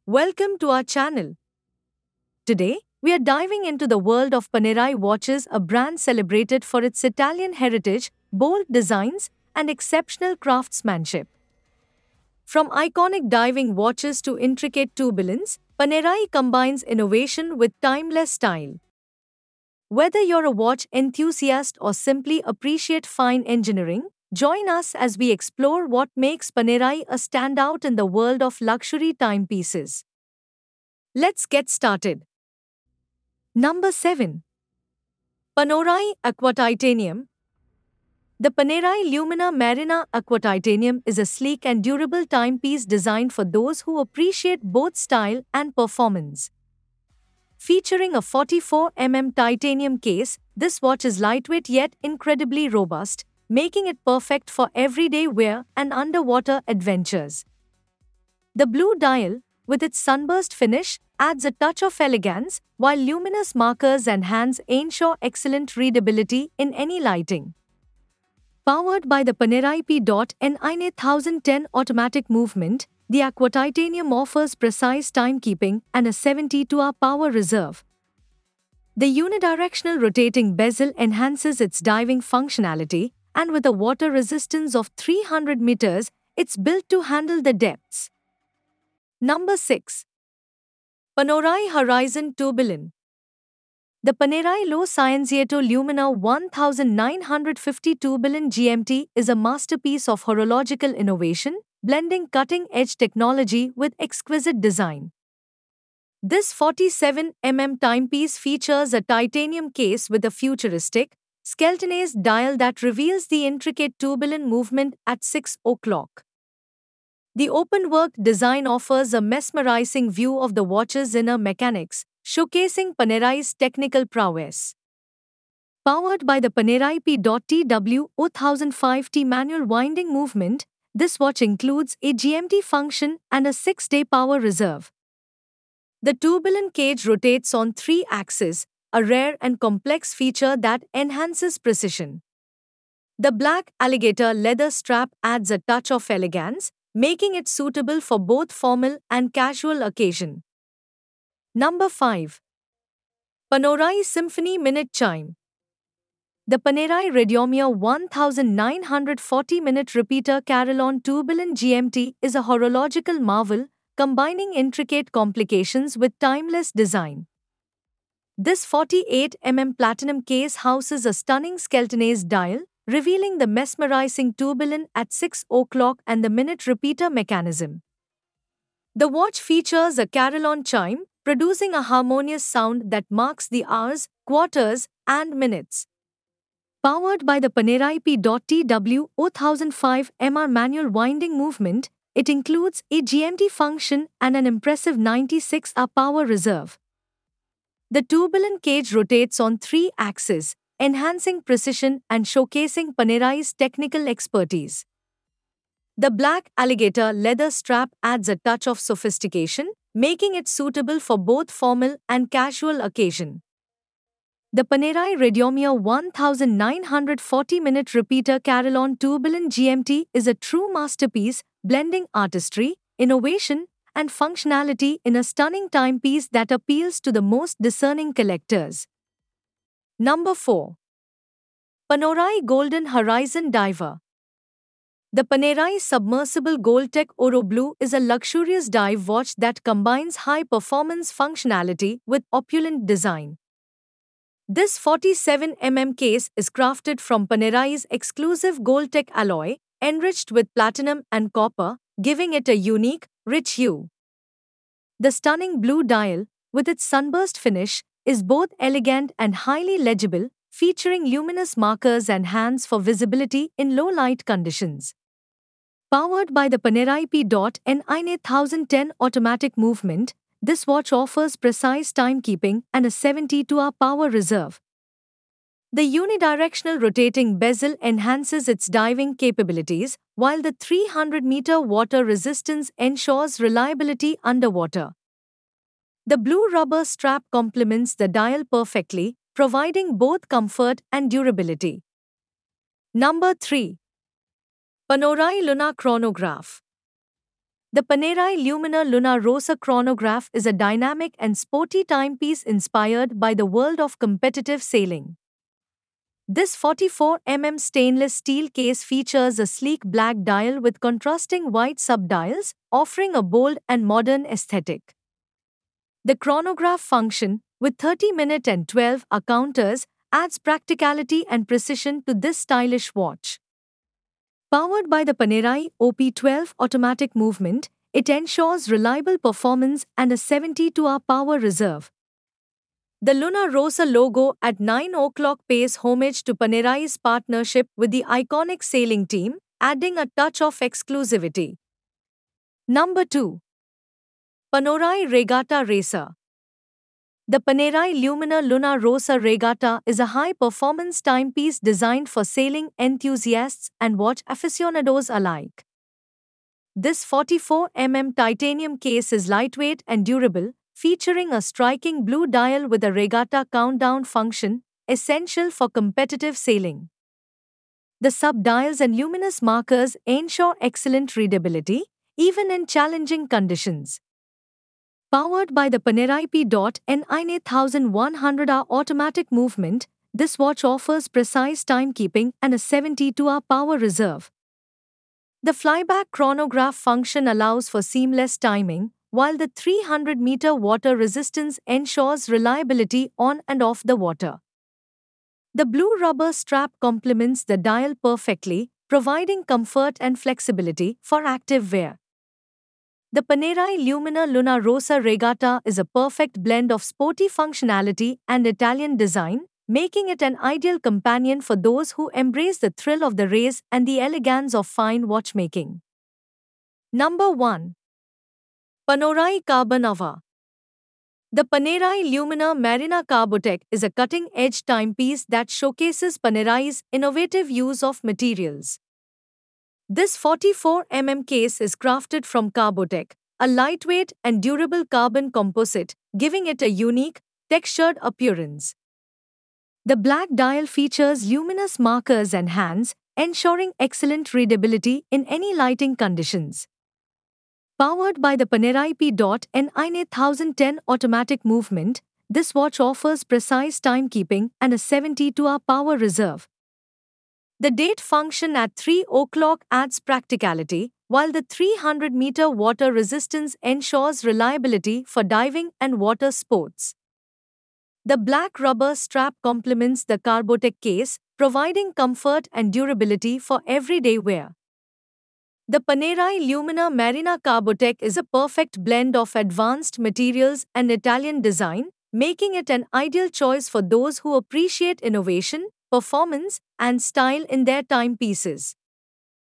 Welcome to our channel. Today, we are diving into the world of Panerai watches, a brand celebrated for its Italian heritage, bold designs, and exceptional craftsmanship. From iconic diving watches to intricate tourbillons, Panerai combines innovation with timeless style. Whether you're a watch enthusiast or simply appreciate fine engineering, join us as we explore what makes Panerai a standout in the world of luxury timepieces. Let's get started. Number 7. Panerai Aqua Titanium. The Panerai Lumina Marina Aqua Titanium is a sleek and durable timepiece designed for those who appreciate both style and performance. Featuring a 44 titanium case, this watch is lightweight yet incredibly robust, making it perfect for everyday wear and underwater adventures. The blue dial, with its sunburst finish, adds a touch of elegance, while luminous markers and hands ensure excellent readability in any lighting. Powered by the Panerai P.N1010 automatic movement, the Aqua Titanium offers precise timekeeping and a 72-hour power reserve. The unidirectional rotating bezel enhances its diving functionality, and with a water resistance of 300 meters, it's built to handle the depths. Number 6. Panerai Horizon Tourbillon. The Panerai Lo Scienziato Lumina 1950 Tourbillon GMT is a masterpiece of horological innovation, blending cutting-edge technology with exquisite design. This 47 timepiece features a titanium case with a futuristic, skeletonized dial that reveals the intricate tourbillon movement at 6 o'clock. The open-work design offers a mesmerizing view of the watch's inner mechanics, showcasing Panerai's technical prowess. Powered by the Panerai P.TW manual winding movement, this watch includes a GMT function and a 6-day power reserve. The tourbillon cage rotates on 3 axes, a rare and complex feature that enhances precision. The black alligator leather strap adds a touch of elegance, making it suitable for both formal and casual occasion. Number 5. Panerai Symphony Minute Chime. The Panerai Radiomia 1940 minute repeater carillon tourbillon GMT is a horological marvel, combining intricate complications with timeless design. This 48 platinum case houses a stunning skeletonized dial, revealing the mesmerizing tourbillon at 6 o'clock and the minute repeater mechanism. The watch features a carillon chime, producing a harmonious sound that marks the hours, quarters, and minutes. Powered by the Panerai P.TW 1005 manual winding movement, it includes a GMT function and an impressive 96-hour power reserve. The tourbillon cage rotates on 3 axes, enhancing precision and showcasing Panerai's technical expertise. The black alligator leather strap adds a touch of sophistication, making it suitable for both formal and casual occasion. The Panerai Radiomia 1940 minute repeater carillon tourbillon GMT is a true masterpiece, blending artistry, innovation, and functionality in a stunning timepiece that appeals to the most discerning collectors. Number 4. Panerai Golden Horizon Diver. The Panerai Submersible Goldtech Oro Blue is a luxurious dive watch that combines high-performance functionality with opulent design. This 47 case is crafted from Panerai's exclusive Goldtech alloy, enriched with platinum and copper, giving it a unique, rich hue. The stunning blue dial, with its sunburst finish, is both elegant and highly legible, featuring luminous markers and hands for visibility in low-light conditions. Powered by the Panerai P.N1010 automatic movement, this watch offers precise timekeeping and a 72-hour power reserve. The unidirectional rotating bezel enhances its diving capabilities, while the 300-meter water resistance ensures reliability underwater. The blue rubber strap complements the dial perfectly, providing both comfort and durability. Number 3. Panerai Luna Chronograph. The Panerai Lumina Luna Rossa chronograph is a dynamic and sporty timepiece inspired by the world of competitive sailing. This 44 stainless steel case features a sleek black dial with contrasting white subdials, offering a bold and modern aesthetic. The chronograph function, with 30-minute and 12-hour counters, adds practicality and precision to this stylish watch. Powered by the Panerai OP12 automatic movement, it ensures reliable performance and a 72-hour power reserve. The Luna Rossa logo at 9 o'clock pays homage to Panerai's partnership with the iconic sailing team, adding a touch of exclusivity. Number 2. Panerai Regatta Racer. The Panerai Lumina Luna Rossa Regatta is a high-performance timepiece designed for sailing enthusiasts and watch aficionados alike. This 44 titanium case is lightweight and durable, featuring a striking blue dial with a regatta countdown function, essential for competitive sailing. The sub-dials and luminous markers ensure excellent readability, even in challenging conditions. Powered by the Panerai P.N 1100-hour automatic movement, this watch offers precise timekeeping and a 72-hour power reserve. The flyback chronograph function allows for seamless timing, while the 300-meter water resistance ensures reliability on and off the water. The blue rubber strap complements the dial perfectly, providing comfort and flexibility for active wear. The Panerai Lumina Luna Rossa Regatta is a perfect blend of sporty functionality and Italian design, making it an ideal companion for those who embrace the thrill of the race and the elegance of fine watchmaking. Number 1. Panerai Carbonava. The Panerai Lumina Marina Carbotech is a cutting-edge timepiece that showcases Panerai's innovative use of materials. This 44 case is crafted from Carbotech, a lightweight and durable carbon composite, giving it a unique, textured appearance. The black dial features luminous markers and hands, ensuring excellent readability in any lighting conditions. Powered by the Panerai P.N 1010 automatic movement, this watch offers precise timekeeping and a 72-hour power reserve. The date function at 3 o'clock adds practicality, while the 300-meter water resistance ensures reliability for diving and water sports. The black rubber strap complements the Carbotech case, providing comfort and durability for everyday wear. The Panerai Lumina Marina Carbotech is a perfect blend of advanced materials and Italian design, making it an ideal choice for those who appreciate innovation, performance, and style in their timepieces.